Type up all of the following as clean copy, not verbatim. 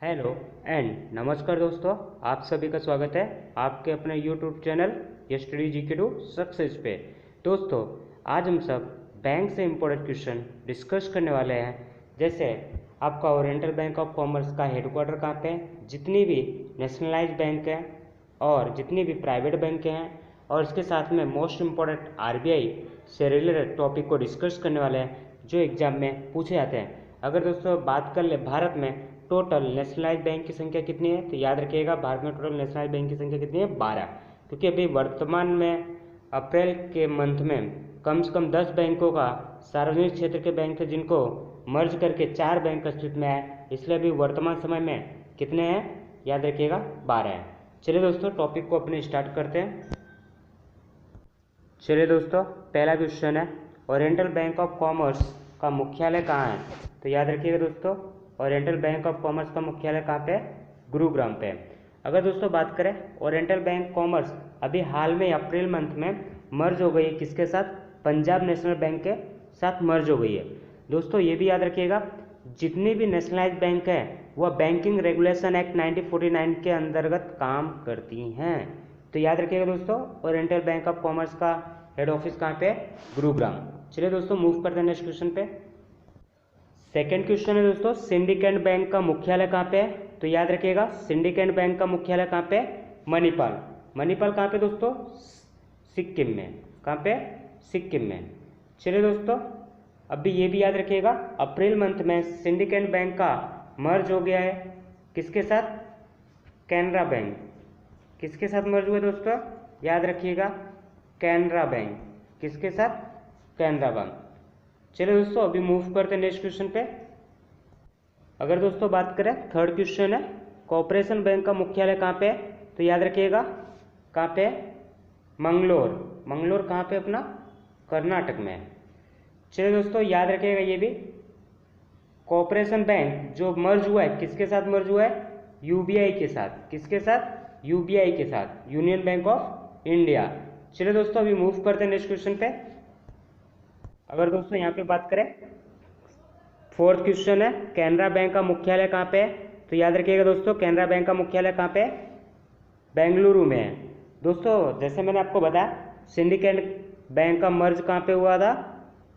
Hello and नमस्कार दोस्तों, आप सभी का स्वागत है आपके अपने यूट्यूब चैनल यस्टडी जी के टू सक्सेस पे। दोस्तों, आज हम सब बैंक से इम्पोर्टेंट क्वेश्चन डिस्कस करने वाले हैं। जैसे आपका ओरिएंटल बैंक ऑफ कॉमर्स का हेडक्वार्टर कहाँ पे है, जितनी भी नेशनलाइज बैंक हैं और जितनी भी प्राइवेट बैंक हैं, और इसके साथ में मोस्ट इम्पोर्टेंट आरबीआई से रिलेटेड टॉपिक को डिस्कस करने वाले हैं जो एग्जाम में पूछे जाते हैं। अगर दोस्तों बात कर ले भारत में टोटल नेशनलाइज बैंक की संख्या कितनी है, तो याद रखिएगा भारत में टोटल नेशनलाइज बैंक की संख्या कितनी है, 12। क्योंकि अभी वर्तमान में अप्रैल के मंथ में कम से कम 10 बैंकों का सार्वजनिक क्षेत्र के बैंक थे जिनको मर्ज करके 4 बैंक अस्तित्व में आए, इसलिए अभी वर्तमान समय में कितने हैं, याद रखिएगा 12 हैं। चलिए दोस्तों टॉपिक को अपने स्टार्ट करते हैं। चलिए दोस्तों, पहला क्वेश्चन है ओरिएंटल बैंक ऑफ कॉमर्स का मुख्यालय कहाँ है, तो याद रखिएगा दोस्तों ओरिएंटल बैंक ऑफ कॉमर्स का मुख्यालय कहाँ पे है, गुरुग्राम पे। अगर दोस्तों बात करें ओरिएंटल बैंक कॉमर्स अभी हाल में अप्रैल मंथ में मर्ज हो गई है, किसके साथ, पंजाब नेशनल बैंक के साथ मर्ज हो गई है। दोस्तों ये भी याद रखिएगा जितनी भी नेशनलाइज बैंक है वह बैंकिंग रेगुलेशन एक्ट 1949 के अंतर्गत काम करती हैं। तो याद रखिएगा दोस्तों ओरिएंटल बैंक ऑफ कॉमर्स का हेड ऑफिस कहाँ पे है, गुरुग्राम। चलिए दोस्तों मूव करते हैं नेक्स्ट क्वेश्चन पे। सेकेंड क्वेश्चन है दोस्तों सिंडिकेट बैंक का मुख्यालय कहाँ पे है, तो याद रखिएगा सिंडिकेट बैंक का मुख्यालय कहाँ पे है, मणिपाल। मणिपाल कहाँ पे दोस्तों, सिक्किम में। कहाँ पे, सिक्किम में। चलिए दोस्तों अभी ये भी याद रखिएगा अप्रैल मंथ में सिंडिकेट बैंक का मर्ज हो गया है किसके साथ, कैनरा बैंक। किसके साथ मर्ज हुआ दोस्तों, याद रखिएगा कैनरा बैंक। किसके साथ, कैनरा बैंक। चलिए दोस्तों अभी मूव करते हैं नेक्स्ट क्वेश्चन पे। अगर दोस्तों बात करें थर्ड क्वेश्चन है कॉर्पोरेशन बैंक का मुख्यालय कहाँ पे है, तो याद रखिएगा कहाँ पे है, मंगलोर। मंगलोर कहाँ पे, अपना कर्नाटक में। चलिए दोस्तों याद रखिएगा ये भी कॉर्पोरेशन बैंक जो मर्ज हुआ है किसके साथ मर्ज हुआ है, यूबीआई के साथ। किसके साथ, यूबीआई के साथ, यूनियन बैंक ऑफ इंडिया। चलिए दोस्तों अभी मूव करते हैं नेक्स्ट क्वेश्चन पे। अगर दोस्तों यहाँ पे बात करें फोर्थ क्वेश्चन है कैनरा बैंक का मुख्यालय कहाँ पे है, तो याद रखिएगा दोस्तों कैनरा बैंक का मुख्यालय कहाँ पे है, बेंगलुरु में है। दोस्तों जैसे मैंने आपको बताया सिंडिकेट बैंक का मर्ज कहाँ पे हुआ था,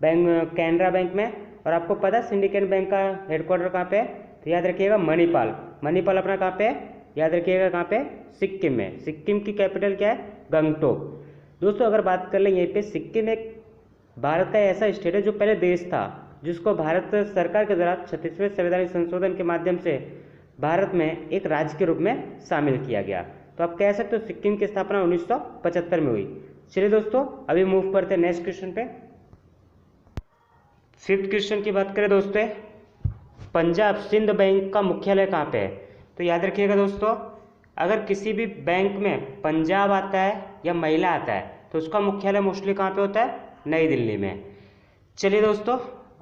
कैनरा बैंक में। और आपको पता है सिंडिकेट बैंक का हेडक्वार्टर कहाँ पे है, तो याद रखिएगा मणिपाल। मणिपाल अपना कहाँ पे है, याद रखिएगा कहाँ पे, सिक्किम में। सिक्किम की कैपिटल क्या है, गंगटोक। दोस्तों अगर बात कर लें यहीं पे सिक्किम एक भारत का ऐसा स्टेट है जो पहले देश था जिसको भारत सरकार के द्वारा 36वें संवैधानिक संशोधन के माध्यम से भारत में एक राज्य के रूप में शामिल किया गया। तो आप कह सकते हो सिक्किम की स्थापना 1975 में हुई। चलिए दोस्तों अभी मूव करते हैं नेक्स्ट क्वेश्चन पे। फिफ्थ क्वेश्चन की बात करें दोस्तों पंजाब सिंध बैंक का मुख्यालय कहाँ पे है, तो याद रखिएगा दोस्तों अगर किसी भी बैंक में पंजाब आता है या महिला आता है तो उसका मुख्यालय मोस्टली कहाँ पे होता है, नई दिल्ली में। चलिए दोस्तों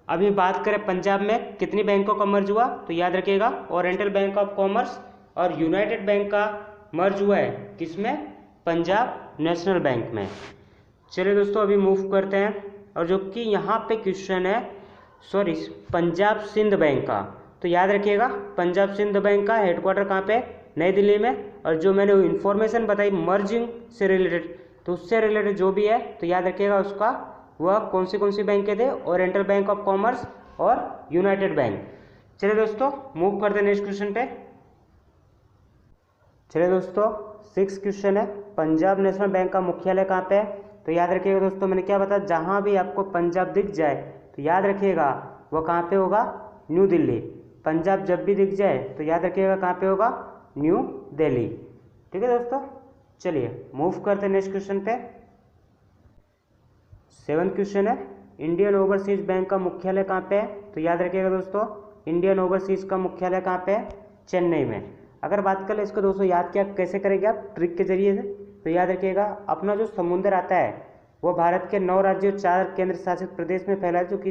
अभी बात करें पंजाब में कितनी बैंकों का मर्ज हुआ, तो याद रखिएगा ओरिएंटल बैंक ऑफ कॉमर्स और यूनाइटेड बैंक का मर्ज हुआ है किसमें, पंजाब नेशनल बैंक में। चलिए दोस्तों अभी मूव करते हैं और जो कि यहाँ पे क्वेश्चन है पंजाब सिंध बैंक का, तो याद रखिएगा पंजाब सिंध बैंक का हेडक्वार्टर कहाँ पे, नई दिल्ली में। और जो मैंने इन्फॉर्मेशन बताई मर्जिंग से रिलेटेड, तो उससे रिलेटेड जो भी है तो याद रखिएगा उसका वह कौन सी बैंक थे, ओरिएंटल बैंक ऑफ कॉमर्स और यूनाइटेड बैंक। चलिए दोस्तों मूव करते हैं नेक्स्ट क्वेश्चन पे। चलिए दोस्तों सिक्स क्वेश्चन है पंजाब नेशनल बैंक का मुख्यालय कहाँ पे है, तो याद रखिएगा दोस्तों मैंने क्या बताया जहाँ भी आपको पंजाब दिख जाए तो याद रखिएगा वह कहाँ पे होगा, न्यू दिल्ली। पंजाब जब भी दिख जाए तो याद रखिएगा कहाँ पे होगा, न्यू दिल्ली। ठीक है दोस्तों चलिए मूव करते हैं नेक्स्ट क्वेश्चन पे। सेवंथ क्वेश्चन है इंडियन ओवरसीज बैंक का मुख्यालय कहाँ पे है, तो याद रखिएगा दोस्तों इंडियन ओवरसीज का मुख्यालय कहाँ पे है, चेन्नई में। अगर बात करें इसको दोस्तों याद क्या कैसे करेंगे आप, ट्रिक के जरिए से, तो याद रखिएगा अपना जो समुद्र आता है वो भारत के 9 राज्यों 4 केंद्र शासित प्रदेश में फैला है, जो कि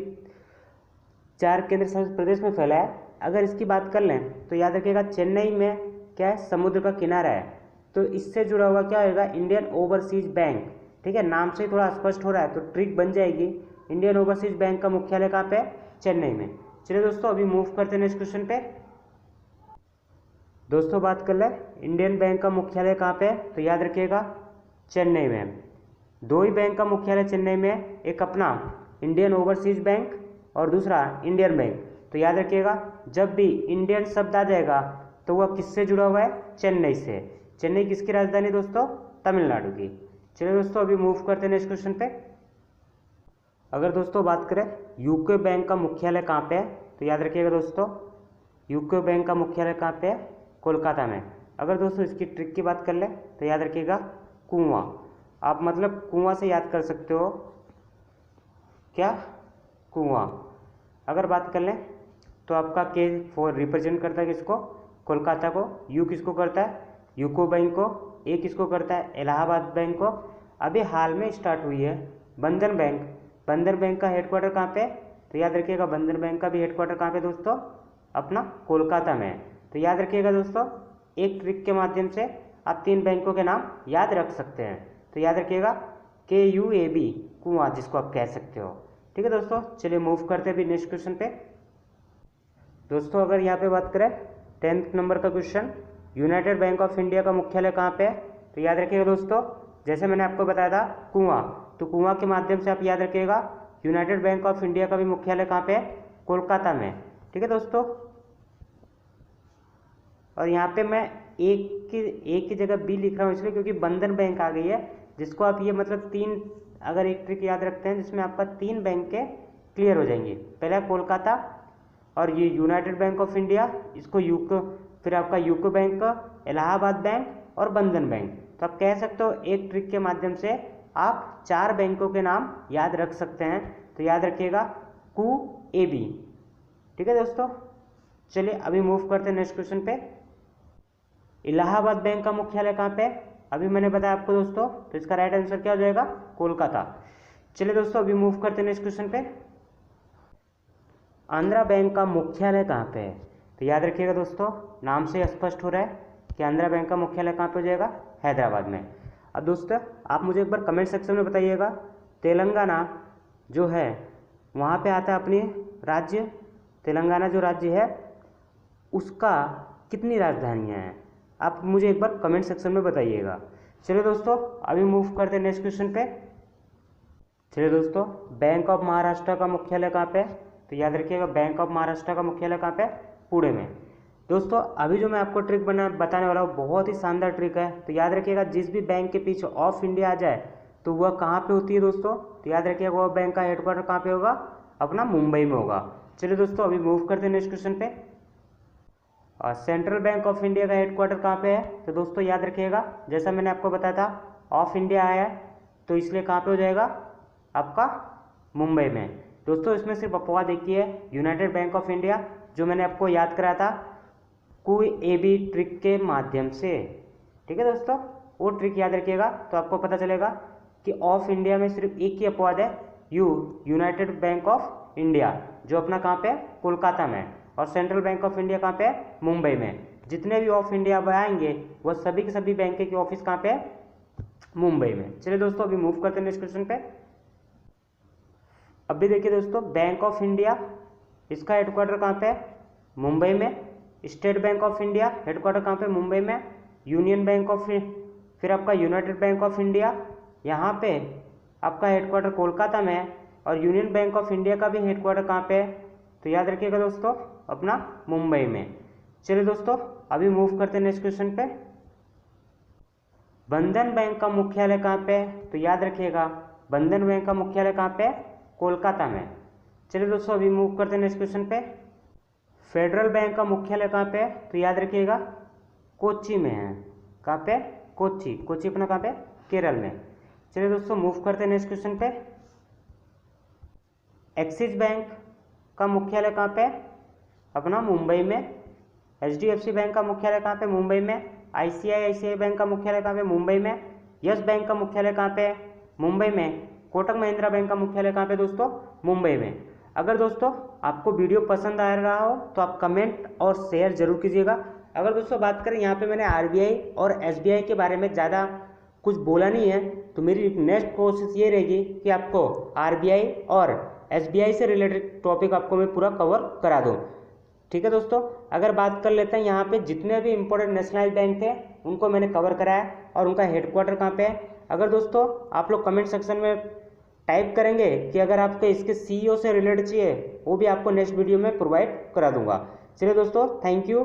4 केंद्र शासित प्रदेश में फैला है। अगर इसकी बात कर लें तो याद रखिएगा चेन्नई में क्या है, समुद्र का किनारा है, तो इससे जुड़ा हुआ क्या होगा, इंडियन ओवरसीज बैंक। ठीक है, नाम से ही थोड़ा स्पष्ट हो रहा है तो ट्रिक बन जाएगी। इंडियन ओवरसीज बैंक का मुख्यालय कहाँ पे है, चेन्नई में। चलिए दोस्तों अभी मूव करते हैं नेक्स्ट क्वेश्चन पे। दोस्तों बात कर ले इंडियन बैंक का मुख्यालय कहाँ पे है, तो याद रखिएगा चेन्नई में। दो ही बैंक का मुख्यालय चेन्नई में है, एक अपना इंडियन ओवरसीज बैंक और दूसरा इंडियन बैंक। तो याद रखिएगा जब भी इंडियन शब्द आ जाएगा तो वह किससे जुड़ा हुआ है, चेन्नई से। चेन्नई किसकी राजधानी दोस्तों, तमिलनाडु की। चलिए दोस्तों अभी मूव करते हैं नेक्स्ट क्वेश्चन पे। अगर दोस्तों बात करें यूको बैंक का मुख्यालय कहाँ पे है, तो याद रखिएगा दोस्तों यूको बैंक का मुख्यालय कहाँ पे है, कोलकाता में। अगर दोस्तों इसकी ट्रिक की बात कर ले तो याद रखिएगा कुआं। आप मतलब कुआं से याद कर सकते हो, क्या, कुआं। अगर बात कर लें तो आपका के फॉर रिप्रेजेंट करता है किसको, कोलकाता को। यू किसको करता है, यूको बैंक को। ए किसको करता है, इलाहाबाद बैंक को। अभी हाल में स्टार्ट हुई है बंधन बैंक। बंधन बैंक का हेडक्वार्टर कहाँ पे, तो याद रखिएगा बंधन बैंक का भी हेडक्वार्टर कहाँ पे दोस्तों, अपना कोलकाता में है। तो याद रखिएगा दोस्तों एक ट्रिक के माध्यम से आप 3 बैंकों के नाम याद रख सकते हैं। तो याद रखिएगा KUAB, कुआं जिसको आप कह सकते हो। ठीक है दोस्तों, चलिए मूव करते हैं अभी नेक्स्ट क्वेश्चन पे। दोस्तों अगर यहाँ पे बात करें 10th नंबर का question, United bank of India का मुख्यालय कहाँ पे है, तो याद रखिएगा दोस्तों जैसे मैंने आपको बताया था कुआं, तो कुआं के माध्यम से आप याद रखिएगा यूनाइटेड बैंक ऑफ इंडिया का भी मुख्यालय कहाँ पे है, कोलकाता में। ठीक है दोस्तों, और यहाँ पे मैं एक की जगह बी लिख रहा हूँ इसलिए क्योंकि बंधन बैंक आ गई है, जिसको आप ये मतलब 3 अगर एक ट्रिक याद रखते हैं जिसमें आपका 3 बैंक के क्लियर हो जाएंगे। पहला कोलकाता और ये यूनाइटेड बैंक ऑफ इंडिया, इसको यूको, फिर आपका यूको बैंक, इलाहाबाद बैंक और बंधन बैंक। तो आप कह सकते हो एक ट्रिक के माध्यम से आप 4 बैंकों के नाम याद रख सकते हैं। तो याद रखिएगा QAB। ठीक है दोस्तों, चलिए अभी मूव करते हैं नेक्स्ट क्वेश्चन पे। इलाहाबाद बैंक का मुख्यालय कहाँ पे है, अभी मैंने बताया आपको दोस्तों, तो इसका राइट आंसर क्या हो जाएगा, कोलकाता। चलिए दोस्तों अभी मूव करते हैं नेक्स्ट क्वेश्चन पे। आंध्रा बैंक का मुख्यालय कहाँ पे है, तो याद रखिएगा दोस्तों नाम से स्पष्ट हो रहा है कि आंध्रा बैंक का मुख्यालय कहाँ पे हो जाएगा, हैदराबाद में। अब दोस्तों आप मुझे एक बार कमेंट सेक्शन में बताइएगा तेलंगाना जो है वहाँ पे आता है अपनी राज्य, तेलंगाना जो राज्य है उसका कितनी राजधानियाँ हैं, आप मुझे एक बार कमेंट सेक्शन में बताइएगा। चलिए दोस्तों अभी मूव करते हैं नेक्स्ट क्वेश्चन पे। चलिए दोस्तों बैंक ऑफ महाराष्ट्र का मुख्यालय कहाँ पे है, तो याद रखिएगा बैंक ऑफ महाराष्ट्र का मुख्यालय कहाँ पे है, पुणे में। दोस्तों अभी जो मैं आपको ट्रिक बताने वाला हूँ बहुत ही शानदार ट्रिक है। तो याद रखिएगा जिस भी बैंक के पीछे ऑफ इंडिया आ जाए तो वह कहाँ पे होती है दोस्तों, तो याद रखिएगा वह बैंक का हेडक्वार्टर कहाँ पे होगा, अपना मुंबई में होगा। चलिए दोस्तों अभी मूव करते हैं नेक्स्ट क्वेश्चन पे। और सेंट्रल बैंक ऑफ इंडिया का हेडक्वार्टर कहाँ पे है, तो दोस्तों याद रखिएगा जैसा मैंने आपको बताया था ऑफ इंडिया आया है तो इसलिए कहाँ पे हो जाएगा, आपका मुंबई में। दोस्तों इसमें सिर्फ अपवाद एक ही है, यूनाइटेड बैंक ऑफ इंडिया, जो मैंने आपको याद कराया था QAB ट्रिक के माध्यम से। ठीक है दोस्तों, वो ट्रिक याद रखिएगा तो आपको पता चलेगा कि ऑफ इंडिया में सिर्फ एक ही अपवाद है, यूनाइटेड बैंक ऑफ इंडिया, जो अपना कहाँ पे है, कोलकाता में, और सेंट्रल बैंक ऑफ इंडिया कहाँ पे है, मुंबई में। जितने भी ऑफ इंडिया आएंगे वह सभी के सभी बैंक के ऑफिस कहाँ पे है, मुंबई में। चलिए दोस्तों अभी मूव करते हैं नेक्स्ट क्वेश्चन पे। अभी देखिए दोस्तों बैंक ऑफ इंडिया इसका हेडक्वार्टर कहाँ पे है, मुंबई में। State bank of India headquarter कहाँ पे, मुंबई में। यूनियन बैंक ऑफ, फिर आपका यूनाइटेड बैंक ऑफ इंडिया यहाँ पे आपका हेडक्वार्टर कोलकाता में है, और यूनियन बैंक ऑफ इंडिया का भी हेडक्वार्टर कहाँ पे है, तो याद रखिएगा दोस्तों अपना मुंबई में। चलिए दोस्तों अभी मूव करते हैं नेक्स्ट क्वेश्चन पे। बंधन बैंक का मुख्यालय कहाँ पे है, तो याद रखिएगा बंधन बैंक का मुख्यालय कहाँ पे है, कोलकाता में। चलिए दोस्तों अभी मूव करते हैं नेक्स्ट क्वेश्चन पे। फेडरल बैंक का मुख्यालय कहाँ पे है, तो याद रखिएगा कोच्चि में है। कहाँ पे, कोच्चि। कोच्चि अपना कहाँ पे, केरल में। चलिए दोस्तों मूव करते हैं नेक्स्ट क्वेश्चन पे। एक्सिस बैंक का मुख्यालय कहाँ पे, अपना मुंबई में। HDFC बैंक का मुख्यालय कहाँ पे, मुंबई में। ICICI बैंक का मुख्यालय कहाँ पे, मुंबई में। यस बैंक का मुख्यालय कहाँ पे, मुंबई में। कोटक महिंद्रा बैंक का मुख्यालय कहाँ पे दोस्तों, मुंबई में। अगर दोस्तों आपको वीडियो पसंद आ रहा हो तो आप कमेंट और शेयर जरूर कीजिएगा। अगर दोस्तों बात करें यहाँ पे मैंने RBI और SBI के बारे में ज़्यादा कुछ बोला नहीं है, तो मेरी नेक्स्ट कोशिश ये रहेगी कि आपको RBI और SBI से रिलेटेड टॉपिक आपको मैं पूरा कवर करा दूँ। ठीक है दोस्तों, अगर बात कर लेते हैं यहाँ पे जितने भी इंपॉर्टेंट नेशनलाइज बैंक थे उनको मैंने कवर कराया और उनका हेडक्वार्टर कहाँ पे है। अगर दोस्तों आप लोग कमेंट सेक्शन में टाइप करेंगे कि अगर आपको इसके CEO से रिलेटेड चाहिए, वो भी आपको नेक्स्ट वीडियो में प्रोवाइड करा दूंगा। चलिए दोस्तों, थैंक यू।